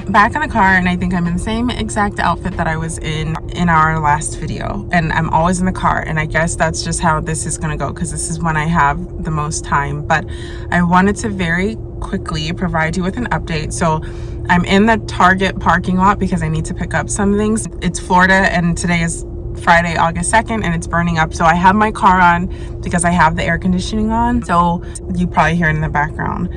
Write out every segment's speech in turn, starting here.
back in the car, and I think I'm in the same exact outfit that I was in our last video, and I'm always in the car, and I guess that's just how this is gonna go because this is when I have the most time. But I wanted to very quickly provide you with an update. So I'm in the Target parking lot because I need to pick up some things. It's Florida and today is Friday, August 2nd, and it's burning up. So I have my car on because I have the air conditioning on. So you probably hear it in the background.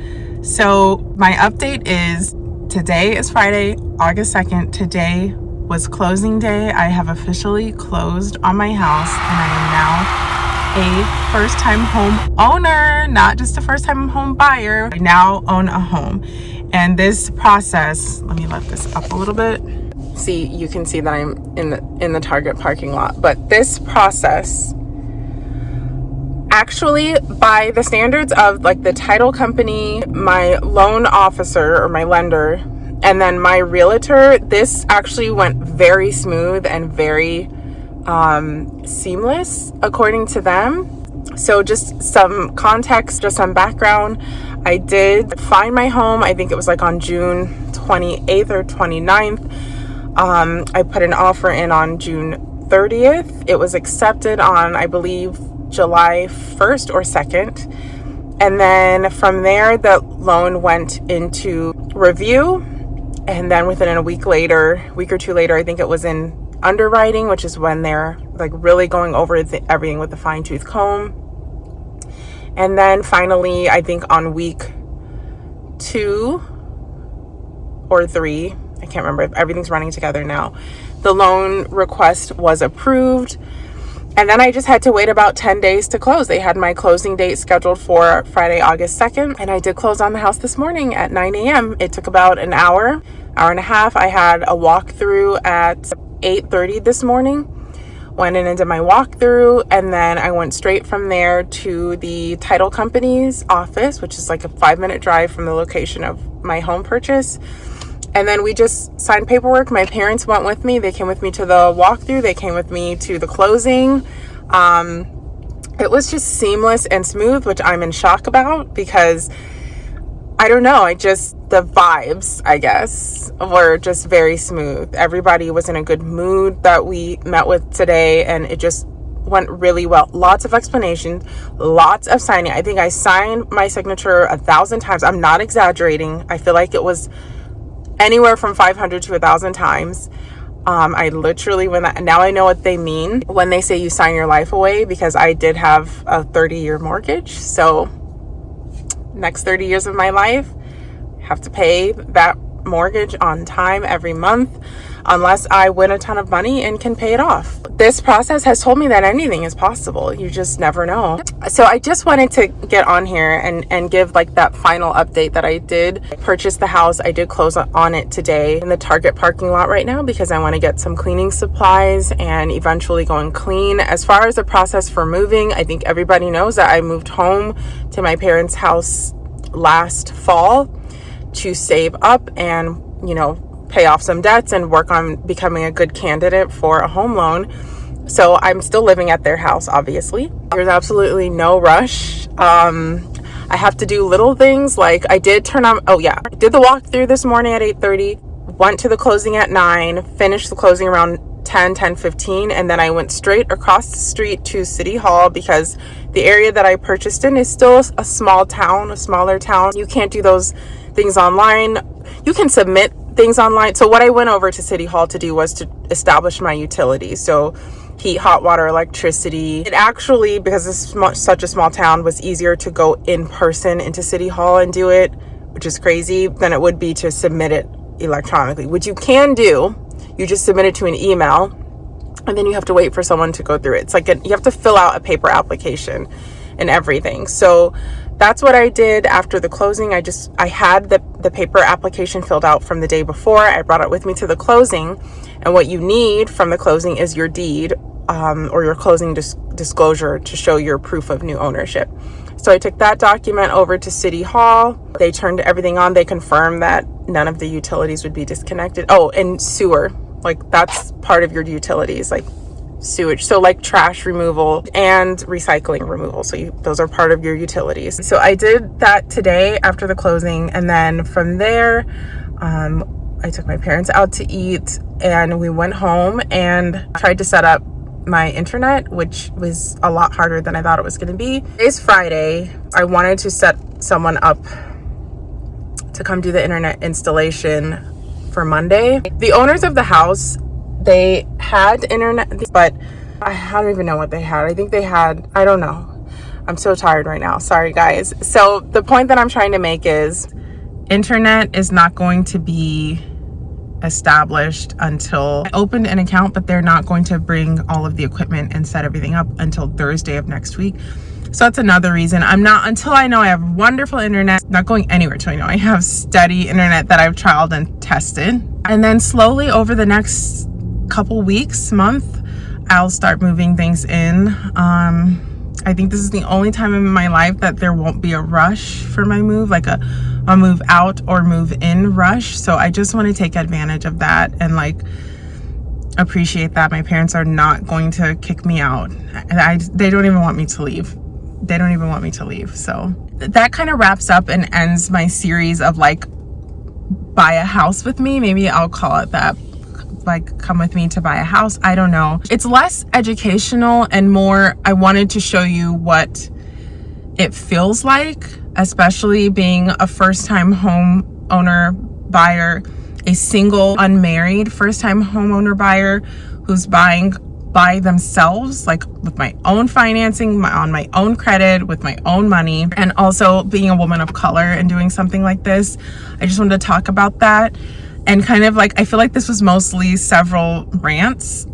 So my update is today is Friday, August 2nd. Today was closing day. I have officially closed on my house, and I am now a first-time home owner, not just a first-time home buyer. I now own a home. And this process, let me lift this up a little bit. See, you can see that I'm in the Target parking lot. But this process, actually, by the standards of like the title company, my loan officer or my lender, and then my realtor, this actually went very smooth and very seamless according to them. So just some context, just some background. I did find my home, I think it was like on June 28th or 29th. I put an offer in on June 30th. It was accepted on, I believe, July 1st or 2nd. And then from there, the loan went into review. And then within a week or two later, I think it was in underwriting, which is when they're like really going over everything with a fine-tooth comb. And then finally, I think on week 2 or 3, I can't remember, everything's running together now, the loan request was approved. And then I just had to wait about 10 days to close. They had my closing date scheduled for Friday, August 2nd. And I did close on the house this morning at 9 a.m. It took about an hour and a half. I had a walkthrough at 8:30 this morning. Went in and did my walkthrough, and then I went straight from there to the title company's office, which is like a 5-minute drive from the location of my home purchase. And then we just signed paperwork. My parents went with me. They came with me to the walkthrough. They came with me to the closing. It was just seamless and smooth, which I'm in shock about because I don't know, the vibes, I guess, were just very smooth. Everybody was in a good mood that we met with today, and it just went really well. Lots of explanations, lots of signing. I think I signed my signature 1,000 times. I'm not exaggerating. I feel like it was anywhere from 500 to 1,000 times. I literally, now I know what they mean when they say you sign your life away, because I did have a 30-year mortgage. So next 30 years of my life, have to pay that mortgage on time every month unless I win a ton of money and can pay it off. This process has told me that anything is possible. You just never know. So I just wanted to get on here and give like that final update that I did purchase the house. I did close on it today in the Target parking lot right now because I want to get some cleaning supplies and eventually going clean. As far as the process for moving, I think everybody knows that I moved home to my parents' house last fall to save up and, pay off some debts and work on becoming a good candidate for a home loan. So I'm still living at their house, obviously. There's absolutely no rush. I have to do little things like I did I did the walkthrough this morning at 8:30, went to the closing at 9, finished the closing around 10:15, and then I went straight across the street to City Hall because the area that I purchased in is still a smaller town. You can't do those things online. You can submit things online. So what I went over to City Hall to do was to establish my utilities. So heat, hot water, electricity. It actually, because this is such a small town, was easier to go in person into City Hall and do it, which is crazy, than it would be to submit it electronically, which you can do. You just submit it to an email and then you have to wait for someone to go through it. It's like you have to fill out a paper application and everything. So that's what I did after the closing. I had the paper application filled out from the day before. I brought it with me to the closing, and what you need from the closing is your deed or your closing disclosure to show your proof of new ownership. So I took that document over to City Hall. They turned everything on. They confirmed that none of the utilities would be disconnected. Oh, and sewer, like that's part of your utilities, like sewage, so like trash removal and recycling removal, so those are part of your utilities. So I did that today after the closing, and then from there I I took my parents out to eat, and we went home and tried to set up my internet, which was a lot harder than I thought it was going to be. Today's Friday. I wanted to set someone up to come do the internet installation for Monday. The owners of the house, they had internet, but I don't even know what they had. I think they had, I don't know. I'm so tired right now. Sorry, guys. So the point that I'm trying to make is internet is not going to be established until I opened an account, but they're not going to bring all of the equipment and set everything up until Thursday of next week. So that's another reason I'm not, until I know I have wonderful internet, not going anywhere till I know I have steady internet that I've trialed and tested. And then slowly over the next couple weeks, month, I'll start moving things in. I think this is the only time in my life that there won't be a rush for my move, like a move out or move in rush. So I just want to take advantage of that and like appreciate that my parents are not going to kick me out. They don't even want me to leave. They don't even want me to leave. So that kind of wraps up and ends my series of like buy a house with me. Maybe I'll call it that. Like come with me to buy a house. I don't know. It's less educational and more I wanted to show you what it feels like, especially being a first-time homeowner buyer, a single unmarried first-time homeowner buyer who's buying by themselves, like with my own financing, on my own credit, with my own money, and also being a woman of color and doing something like this. I just wanted to talk about that. And kind of like, I feel like this was mostly several rants,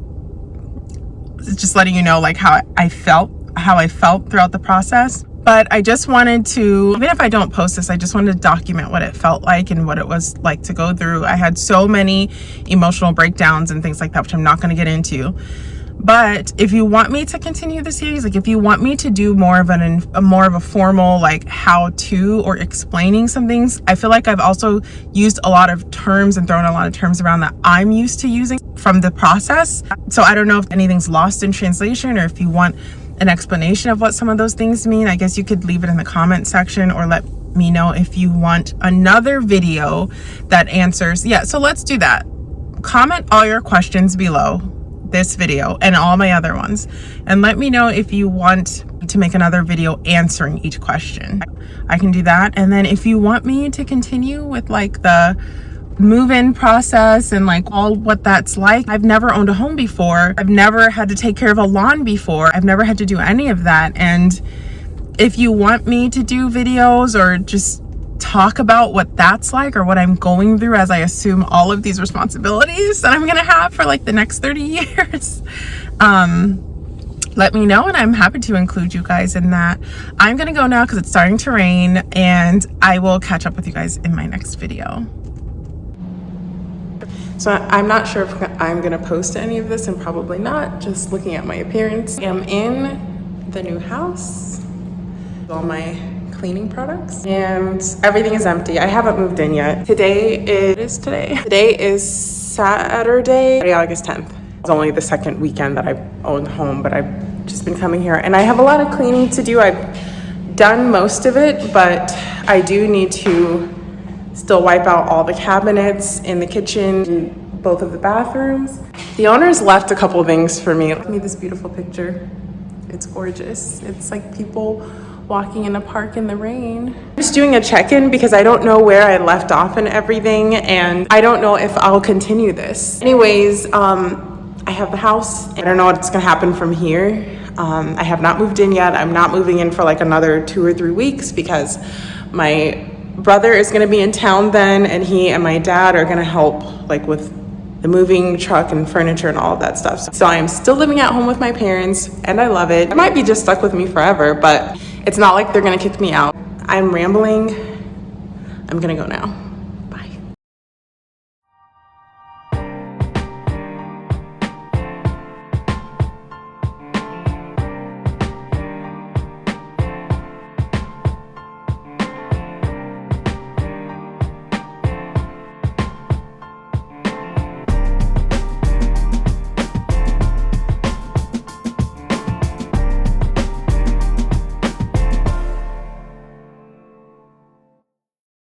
just letting you know like how I felt throughout the process. But I just wanted to, even if I don't post this, I just wanted to document what it felt like and what it was like to go through. I had so many emotional breakdowns and things like that, which I'm not going to get into. But if you want me to continue the series, like if you want me to do more of a formal like how to or explaining some things, I feel like I've also used a lot of terms and thrown a lot of terms around that I'm used to using from the process. So I don't know if anything's lost in translation or if you want an explanation of what some of those things mean. I guess you could leave it in the comment section or let me know if you want another video that answers. Yeah, so let's do that. Comment all your questions below this video and all my other ones, and let me know if you want to make another video answering each question. I can do that. And then if you want me to continue with like the move-in process and like all what that's like, I've never owned a home before. I've never had to take care of a lawn before. I've never had to do any of that. And if you want me to do videos or just talk about what that's like or what I'm going through as I assume all of these responsibilities that I'm gonna have for like the next 30 years, let me know and I'm happy to include you guys in that. I'm gonna go now because it's starting to rain, and I will catch up with you guys in my next video. So I'm not sure if I'm gonna post any of this, and probably not, just looking at my appearance. I'm in the new house, all my cleaning products, and everything is empty. I haven't moved in yet. Today is Saturday, August 10th. It's only the second weekend that I own the home, but I've just been coming here and I have a lot of cleaning to do. I've done most of it, but I do need to still wipe out all the cabinets in the kitchen, both of the bathrooms. The owners left a couple of things for me. Look at this beautiful picture. It's gorgeous. It's like people walking in a park in the rain. Just doing a check-in because I don't know where I left off and everything, and I don't know if I'll continue this. Anyways, I have the house. I don't know what's gonna happen from here. I have not moved in yet. I'm not moving in for like another 2 or 3 weeks because my brother is gonna be in town then, and he and my dad are gonna help like with the moving truck and furniture and all of that stuff. So I am still living at home with my parents and I love it. It might be just stuck with me forever, but it's not like they're gonna kick me out. I'm rambling. I'm gonna go now.